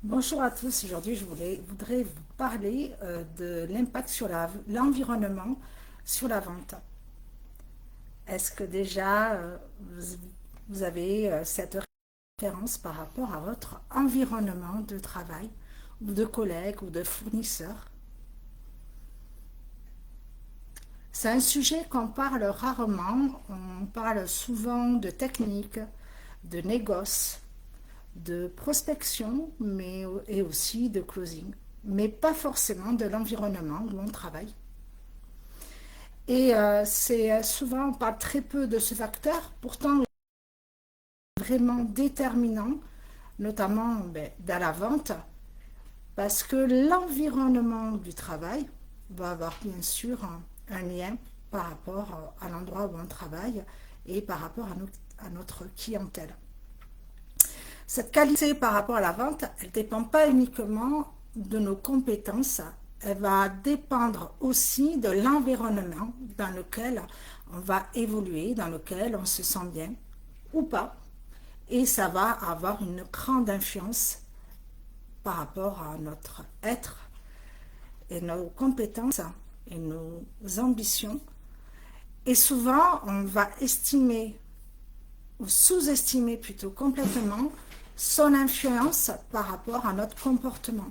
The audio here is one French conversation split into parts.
Bonjour à tous, aujourd'hui voudrais vous parler de l'impact sur l'environnement sur la vente. Est-ce que déjà vous avez cette référence par rapport à votre environnement de travail ou de collègues ou de fournisseurs? C'est un sujet qu'on parle rarement, on parle souvent de technique, de négoce, de prospection et aussi de closing, mais pas forcément de l'environnement où on travaille. Et c'est souvent, on parle très peu de ce facteur, pourtant vraiment déterminant, notamment dans la vente, parce que l'environnement du travail va avoir bien sûr un lien par rapport à l'endroit où on travaille et par rapport à notre clientèle. Cette qualité par rapport à la vente, elle ne dépend pas uniquement de nos compétences, elle va dépendre aussi de l'environnement dans lequel on va évoluer, dans lequel on se sent bien ou pas. Et ça va avoir une grande influence par rapport à notre être et nos compétences et nos ambitions. Et souvent, on va estimer ou sous-estimer plutôt complètement son influence par rapport à notre comportement.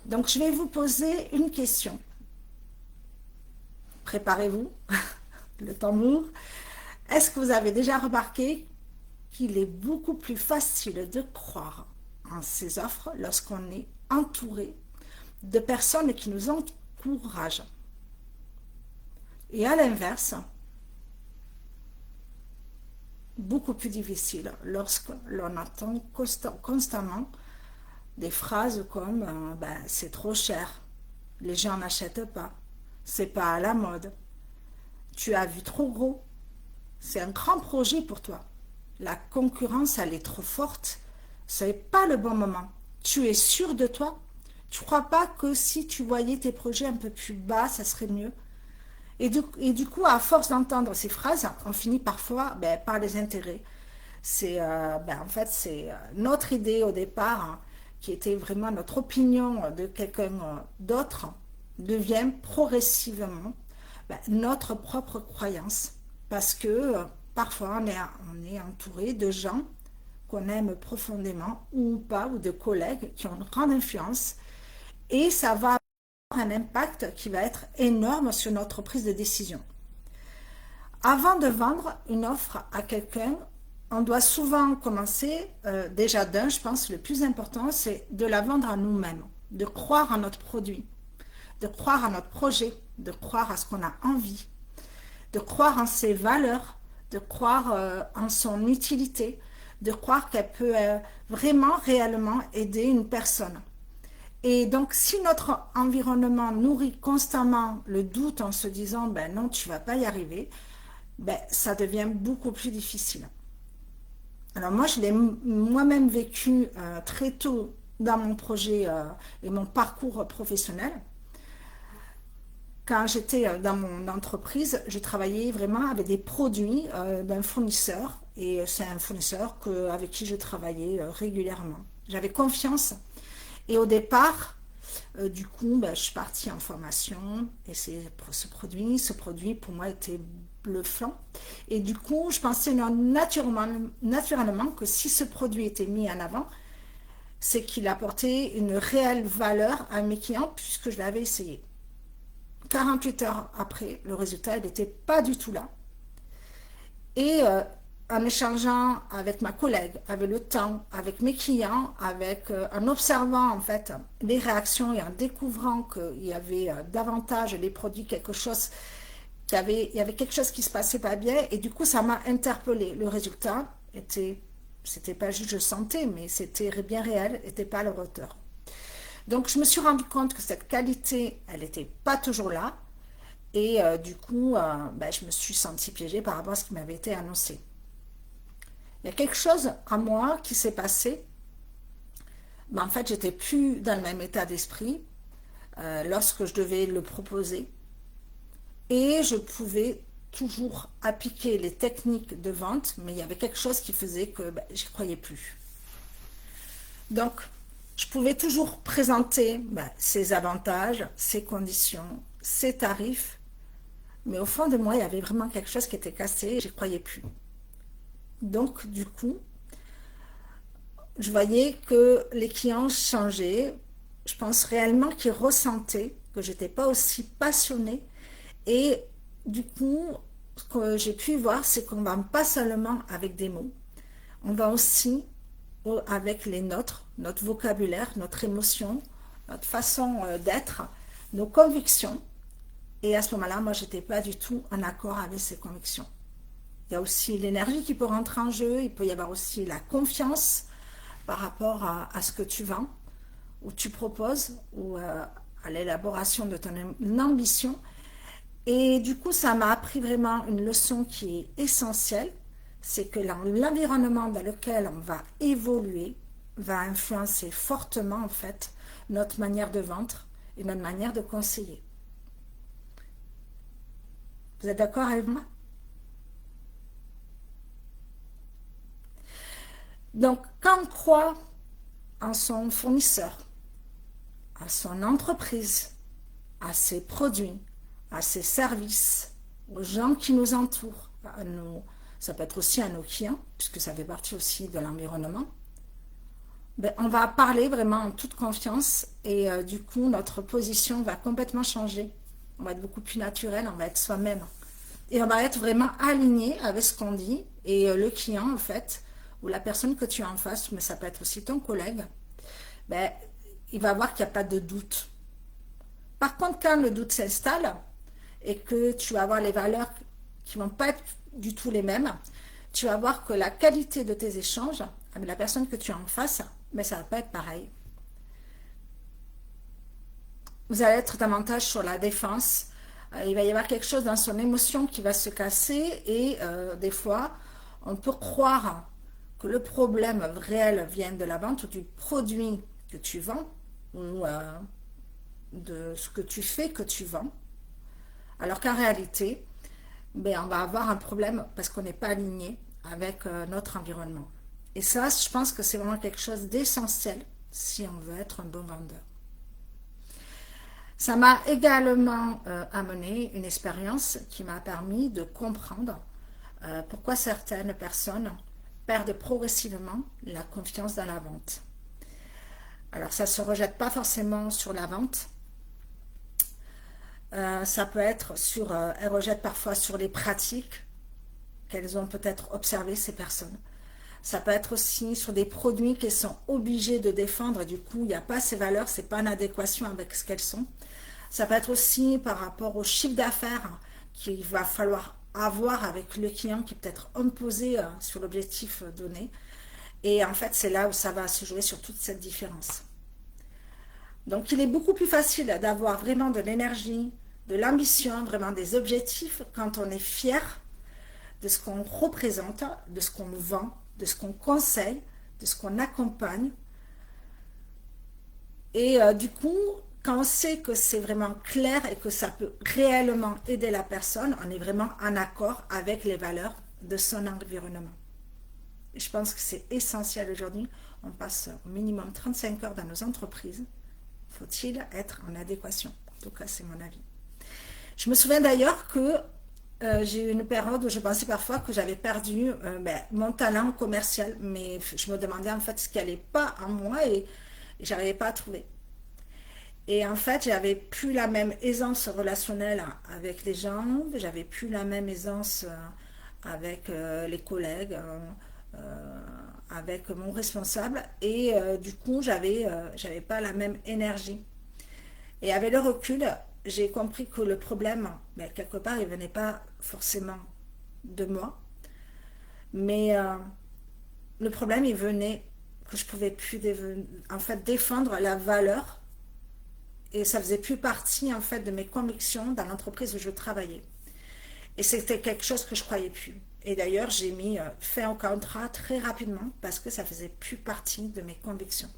Donc, je vais vous poser une question. Préparez-vous, le tambour. Est-ce que vous avez déjà remarqué qu'il est beaucoup plus facile de croire en ces offres lorsqu'on est entouré de personnes qui nous encouragent? Et à l'inverse, beaucoup plus difficile lorsque l'on attend constamment des phrases comme ben, c'est trop cher, les gens n'achètent pas, c'est pas à la mode, tu as vu trop gros, c'est un grand projet pour toi, la concurrence elle est trop forte, ce n'est pas le bon moment, tu es sûr de toi, tu crois pas que si tu voyais tes projets un peu plus bas, ça serait mieux? Et du coup, à force d'entendre ces phrases, on finit parfois par les intégrer. En fait, c'est notre idée au départ, qui était vraiment notre opinion de quelqu'un d'autre, devient progressivement notre propre croyance. Parce que parfois, on est entouré de gens qu'on aime profondément ou pas, ou de collègues qui ont une grande influence. Et ça va avoir un impact qui va être énorme sur notre prise de décision. Avant de vendre une offre à quelqu'un, on doit souvent commencer, déjà d'un, je pense, le plus important, c'est de la vendre à nous-mêmes, de croire en notre produit, de croire en notre projet, de croire à ce qu'on a envie, de croire en ses valeurs, de croire en son utilité, de croire qu'elle peut vraiment, réellement aider une personne. Et donc, si notre environnement nourrit constamment le doute en se disant, ben non, tu vas pas y arriver, ça devient beaucoup plus difficile. Alors moi, je l'ai moi-même vécu très tôt dans mon projet et mon parcours professionnel. Quand j'étais dans mon entreprise, je travaillais vraiment avec des produits d'un fournisseur et c'est un fournisseur avec qui je travaillais régulièrement. J'avais confiance et au départ, du coup, je suis partie en formation et c'est pour ce produit pour moi était bluffant. Et du coup, je pensais naturellement que si ce produit était mis en avant, c'est qu'il apportait une réelle valeur à mes clients puisque je l'avais essayé. 48 heures après, le résultat n'était pas du tout là. Et en échangeant avec ma collègue, avec le temps, avec mes clients, en observant en fait les réactions et en découvrant qu'il y avait davantage les produits, il y avait quelque chose qui se passait pas bien et du coup ça m'a interpellée. Le résultat c'était pas juste je sentais, mais c'était bien réel, n'était pas à la hauteur. Donc je me suis rendu compte que cette qualité, elle n'était pas toujours là. Et du coup, je me suis sentie piégée par rapport à ce qui m'avait été annoncé. Il y a quelque chose à moi qui s'est passé. En fait, j'étais plus dans le même état d'esprit lorsque je devais le proposer. Et je pouvais toujours appliquer les techniques de vente, mais il y avait quelque chose qui faisait que je n'y croyais plus. Donc, Je pouvais toujours présenter ses avantages, ses conditions, ses tarifs, mais au fond de moi, il y avait vraiment quelque chose qui était cassé et je n'y croyais plus. Donc, du coup, je voyais que les clients changeaient. Je pense réellement qu'ils ressentaient que j'étais pas aussi passionnée. Et du coup, ce que j'ai pu voir, c'est qu'on va pas seulement avec des mots, on va aussi avec les nôtres, notre vocabulaire, notre émotion, notre façon d'être, nos convictions. Et à ce moment-là, moi, j'étais pas du tout en accord avec ces convictions. Il y a aussi l'énergie qui peut rentrer en jeu, il peut y avoir aussi la confiance par rapport à ce que tu vends, ou tu proposes, ou à l'élaboration de ton ambition. Et du coup, ça m'a appris vraiment une leçon qui est essentielle, c'est que l'environnement dans lequel on va évoluer va influencer fortement en fait notre manière de vendre et notre manière de conseiller. Vous êtes d'accord avec moi? Donc, quand on croit en son fournisseur, à son entreprise, à ses produits, à ses services, aux gens qui nous entourent, ça peut être aussi à nos clients, puisque ça fait partie aussi de l'environnement, on va parler vraiment en toute confiance et du coup notre position va complètement changer. On va être beaucoup plus naturel, on va être soi-même. Et on va être vraiment aligné avec ce qu'on dit et le client en fait, ou la personne que tu as en face, mais ça peut être aussi ton collègue, ben, il va voir qu'il n'y a pas de doute. Par contre, quand le doute s'installe et que tu vas avoir les valeurs qui ne vont pas être du tout les mêmes, tu vas voir que la qualité de tes échanges avec la personne que tu as en face, mais ça ne va pas être pareil. Vous allez être davantage sur la défense. Il va y avoir quelque chose dans son émotion qui va se casser et des fois, on peut croire que le problème réel vient de la vente du produit que tu vends ou de ce que tu fais que tu vends. Alors qu'en réalité, on va avoir un problème parce qu'on n'est pas aligné avec notre environnement. Et ça, je pense que c'est vraiment quelque chose d'essentiel si on veut être un bon vendeur. Ça m'a également amené une expérience qui m'a permis de comprendre pourquoi certaines personnes perdent progressivement la confiance dans la vente. Alors ça ne se rejette pas forcément sur la vente. Ça peut être elles rejettent parfois sur les pratiques qu'elles ont peut-être observées, ces personnes. Ça peut être aussi sur des produits qu'elles sont obligées de défendre et du coup, il n'y a pas ces valeurs, c'est pas en adéquation avec ce qu'elles sont. Ça peut être aussi par rapport au chiffre d'affaires qu'il va falloir avoir avec le client qui peut être imposé sur l'objectif donné. Et en fait, c'est là où ça va se jouer sur toute cette différence. Donc, il est beaucoup plus facile d'avoir vraiment de l'énergie, de l'ambition, vraiment des objectifs quand on est fier de ce qu'on représente, de ce qu'on vend, de ce qu'on conseille, de ce qu'on accompagne. Et du coup, quand on sait que c'est vraiment clair et que ça peut réellement aider la personne, on est vraiment en accord avec les valeurs de son environnement. Et je pense que c'est essentiel aujourd'hui. On passe au minimum 35 heures dans nos entreprises. Faut-il être en adéquation? En tout cas, c'est mon avis. Je me souviens d'ailleurs que j'ai eu une période où je pensais parfois que j'avais perdu mon talent commercial, mais je me demandais en fait ce qui n'allait pas en moi et j'arrivais pas à trouver. Et en fait, j'avais plus la même aisance relationnelle avec les gens, j'avais plus la même aisance avec les collègues, avec mon responsable, et du coup, j'avais pas la même énergie. Et avec le recul, j'ai compris que le problème, quelque part, il venait pas forcément de moi, mais le problème, il venait que je pouvais plus en fait défendre la valeur et ça faisait plus partie en fait de mes convictions dans l'entreprise où je travaillais. Et c'était quelque chose que je croyais plus. Et d'ailleurs, j'ai mis fin au contrat très rapidement parce que ça faisait plus partie de mes convictions.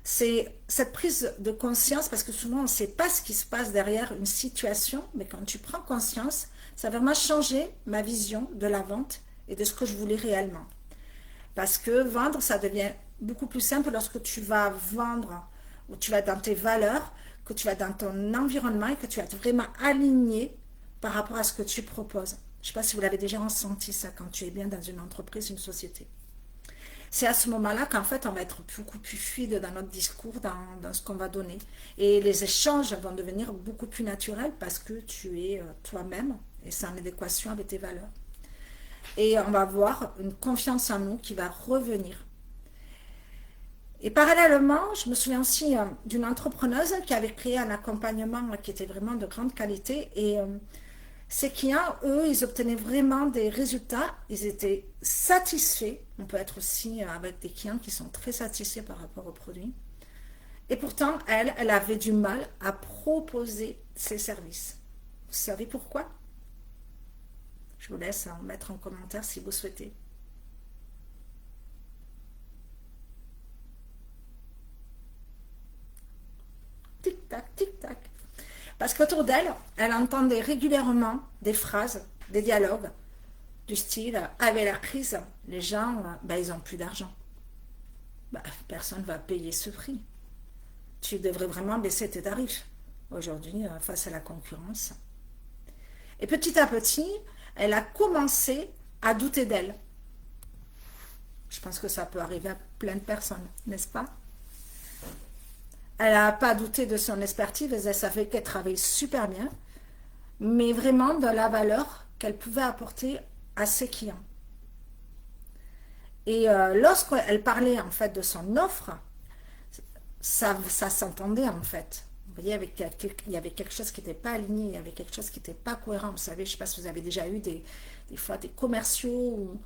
C'est cette prise de conscience, parce que souvent on ne sait pas ce qui se passe derrière une situation, mais quand tu prends conscience, ça a vraiment changé ma vision de la vente et de ce que je voulais réellement. Parce que vendre, ça devient beaucoup plus simple lorsque tu vas vendre, ou tu vas dans tes valeurs, que tu vas dans ton environnement et que tu vas être vraiment aligné par rapport à ce que tu proposes. Je ne sais pas si vous l'avez déjà ressenti ça quand tu es bien dans une entreprise, une société. C'est à ce moment-là qu'en fait, on va être beaucoup plus fluide dans notre discours, dans ce qu'on va donner. Et les échanges vont devenir beaucoup plus naturels parce que tu es toi-même et c'est en adéquation avec tes valeurs. Et on va avoir une confiance en nous qui va revenir. Et parallèlement, je me souviens aussi d'une entrepreneuse qui avait créé un accompagnement qui était vraiment de grande qualité. Et ces clients, eux, ils obtenaient vraiment des résultats. Ils étaient satisfaits. On peut être aussi avec des clients qui sont très satisfaits par rapport au produit. Et pourtant, elle avait du mal à proposer ses services. Vous savez pourquoi? Je vous laisse en mettre en commentaire si vous souhaitez. Tic-tac, tic-tac. Parce qu'autour d'elle, elle entendait régulièrement des phrases, des dialogues, du style « avec la crise, les gens, ils n'ont plus d'argent. Personne ne va payer ce prix. Tu devrais vraiment baisser tes tarifs aujourd'hui face à la concurrence. » Et petit à petit, elle a commencé à douter d'elle. Je pense que ça peut arriver à plein de personnes, n'est-ce pas? Elle n'a pas douté de son expertise, elle savait qu'elle travaillait super bien, mais vraiment de la valeur qu'elle pouvait apporter à ses clients. Et lorsqu'elle parlait en fait de son offre, ça s'entendait en fait. Vous voyez, il y avait quelque chose qui n'était pas aligné, il y avait quelque chose qui n'était pas cohérent. Vous savez, je ne sais pas si vous avez déjà eu des fois des commerciaux ou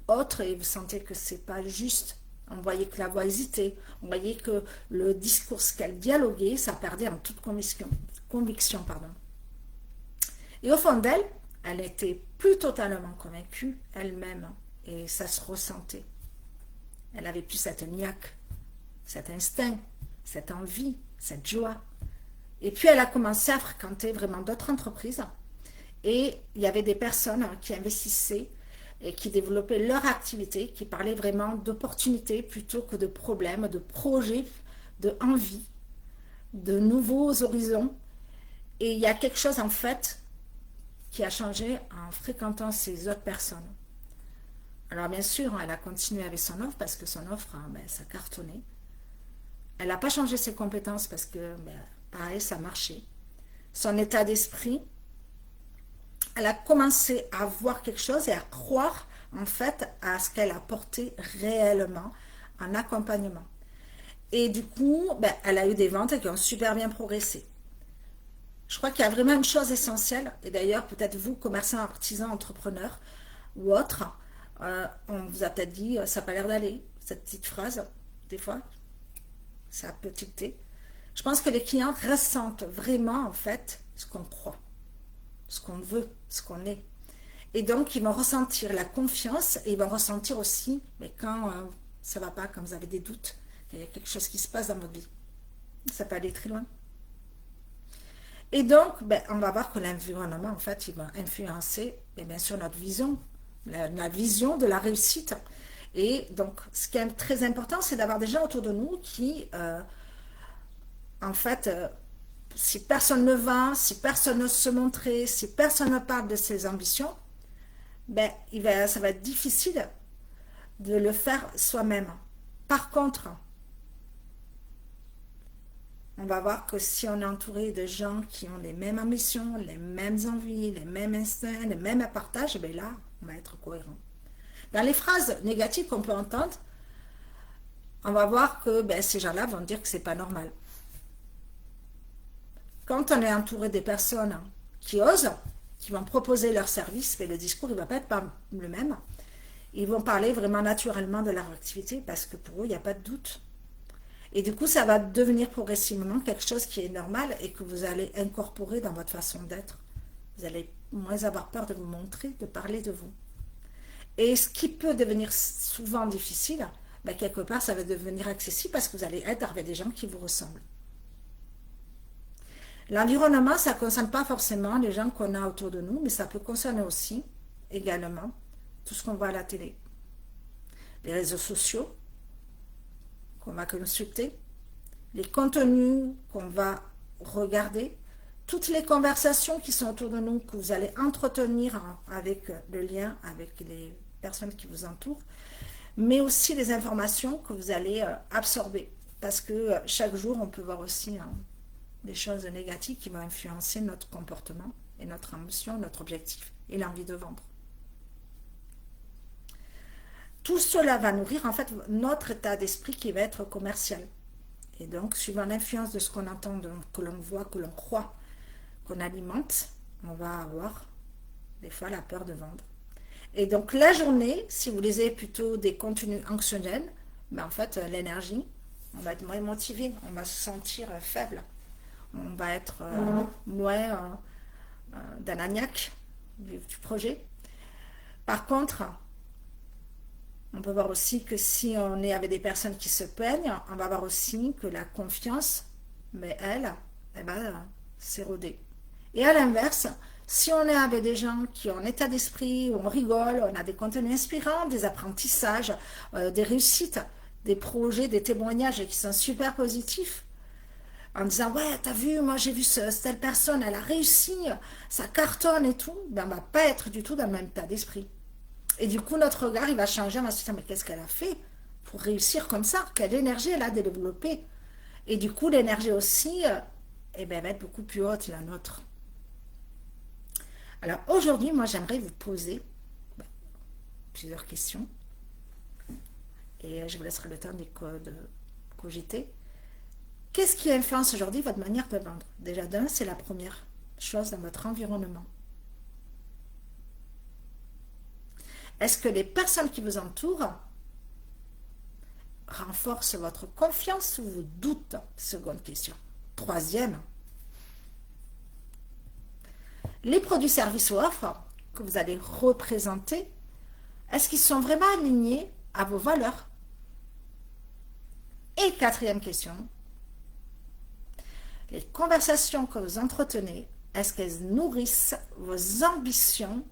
autres et vous sentez que ce n'est pas juste. On voyait que la voix hésitait, on voyait que le discours qu'elle dialoguait, ça perdait en toute conviction, pardon. Et au fond d'elle, elle n'était plus totalement convaincue elle-même et ça se ressentait. Elle avait plus cette niaque, cet instinct, cette envie, cette joie. Et puis elle a commencé à fréquenter vraiment d'autres entreprises et il y avait des personnes qui investissaient et qui développaient leur activité, qui parlaient vraiment d'opportunités plutôt que de problèmes, de projets, de envies, de nouveaux horizons. Et il y a quelque chose en fait qui a changé en fréquentant ces autres personnes. Alors bien sûr, elle a continué avec son offre parce que son offre, ça cartonnait. Elle n'a pas changé ses compétences parce que, pareil, ça marchait. Son état d'esprit, elle a commencé à voir quelque chose et à croire en fait à ce qu'elle apportait réellement en accompagnement. Et du coup, elle a eu des ventes qui ont super bien progressé. Je crois qu'il y a vraiment une chose essentielle, et d'ailleurs peut-être vous, commerçants, artisans, entrepreneurs ou autres, on vous a peut-être dit, ça n'a pas l'air d'aller, cette petite phrase, des fois, ça peut tilter. Je pense que les clients ressentent vraiment en fait ce qu'on croit, ce qu'on veut, ce qu'on est. Et donc, ils vont ressentir la confiance et ils vont ressentir aussi, mais quand ça ne va pas, quand vous avez des doutes, qu'il y a quelque chose qui se passe dans votre vie. Ça peut aller très loin. Et donc, on va voir que l'environnement, en fait, il va influencer, bien sûr, notre vision, la vision de la réussite. Et donc, ce qui est très important, c'est d'avoir des gens autour de nous qui, en fait, si personne ne vend, si personne ne se montrer, si personne ne parle de ses ambitions, ça va être difficile de le faire soi-même. Par contre, on va voir que si on est entouré de gens qui ont les mêmes ambitions, les mêmes envies, les mêmes instincts, les mêmes partages, là, on va être cohérent. Dans les phrases négatives qu'on peut entendre, on va voir que ces gens-là vont dire que c'est pas normal. Quand on est entouré des personnes qui osent, qui vont proposer leur service, le discours ne va pas être le même. Ils vont parler vraiment naturellement de leur activité parce que pour eux, il n'y a pas de doute. Et du coup, ça va devenir progressivement quelque chose qui est normal et que vous allez incorporer dans votre façon d'être. Vous allez moins avoir peur de vous montrer, de parler de vous. Et ce qui peut devenir souvent difficile, quelque part, ça va devenir accessible parce que vous allez être avec des gens qui vous ressemblent. L'environnement, ça ne concerne pas forcément les gens qu'on a autour de nous, mais ça peut concerner aussi, également, tout ce qu'on voit à la télé. Les réseaux sociaux, qu'on va consulter, les contenus qu'on va regarder, toutes les conversations qui sont autour de nous, que vous allez entretenir avec le lien avec les personnes qui vous entourent, mais aussi les informations que vous allez absorber. Parce que chaque jour, on peut voir aussi des choses négatives qui vont influencer notre comportement et notre émotion, notre objectif et l'envie de vendre. Tout cela va nourrir en fait notre état d'esprit qui va être commercial. Et donc, suivant l'influence de ce qu'on entend, que l'on voit, que l'on croit, qu'on alimente, on va avoir des fois la peur de vendre. Et donc, la journée, si vous lisez plutôt des contenus anxiogènes, ben en fait, l'énergie, on va être moins motivé, on va se sentir faible, on va être moins d'ananiaque du projet. Par contre, on peut voir aussi que si on est avec des personnes qui se peignent, on va voir aussi que la confiance, mais elle va s'éroder. Et à l'inverse, si on est avec des gens qui ont un état d'esprit, où on rigole, on a des contenus inspirants, des apprentissages, des réussites, des projets, des témoignages qui sont super positifs, en disant ouais t'as vu, moi j'ai vu telle personne, elle a réussi, ça cartonne et tout, ben on va pas être du tout dans le même état d'esprit. Et du coup notre regard il va changer, on va se dire mais qu'est-ce qu'elle a fait pour réussir comme ça, quelle énergie elle a développée. Et du coup l'énergie aussi elle va être beaucoup plus haute la nôtre. Alors aujourd'hui moi j'aimerais vous poser plusieurs questions et je vous laisserai le temps de cogiter. Qu'est-ce qui influence aujourd'hui votre manière de vendre? Déjà d'un, c'est la première chose dans votre environnement. Est-ce que les personnes qui vous entourent renforcent votre confiance ou vous doutez? Seconde question. Troisième, les produits, services ou offres que vous allez représenter, est-ce qu'ils sont vraiment alignés à vos valeurs? Et quatrième question, les conversations que vous entretenez, est-ce qu'elles nourrissent vos ambitions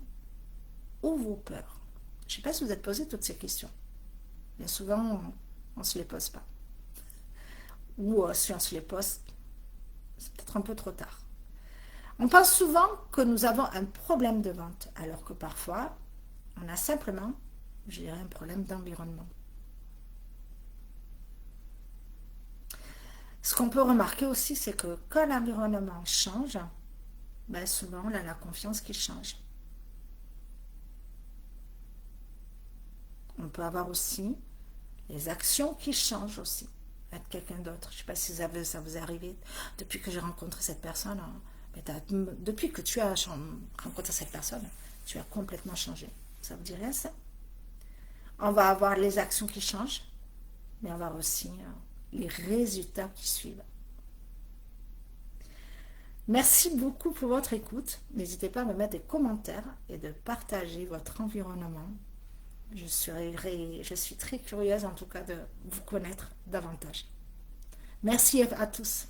ou vos peurs? Je ne sais pas si vous êtes posé toutes ces questions. Bien souvent, on ne se les pose pas. Ou si on se les pose, c'est peut-être un peu trop tard. On pense souvent que nous avons un problème de vente, alors que parfois, on a simplement, je dirais, un problème d'environnement. Ce qu'on peut remarquer aussi, c'est que quand l'environnement change, ben souvent on a la confiance qui change. On peut avoir aussi les actions qui changent aussi. Être quelqu'un d'autre. Je ne sais pas si ça vous est arrivé. Depuis que j'ai rencontré cette personne, depuis que tu as rencontré cette personne, tu as complètement changé. Ça vous dit rien ça? On va avoir les actions qui changent, mais on va avoir aussi les résultats qui suivent. Merci beaucoup pour votre écoute. N'hésitez pas à me mettre des commentaires et de partager votre environnement. Je suis très curieuse en tout cas de vous connaître davantage. Merci à tous.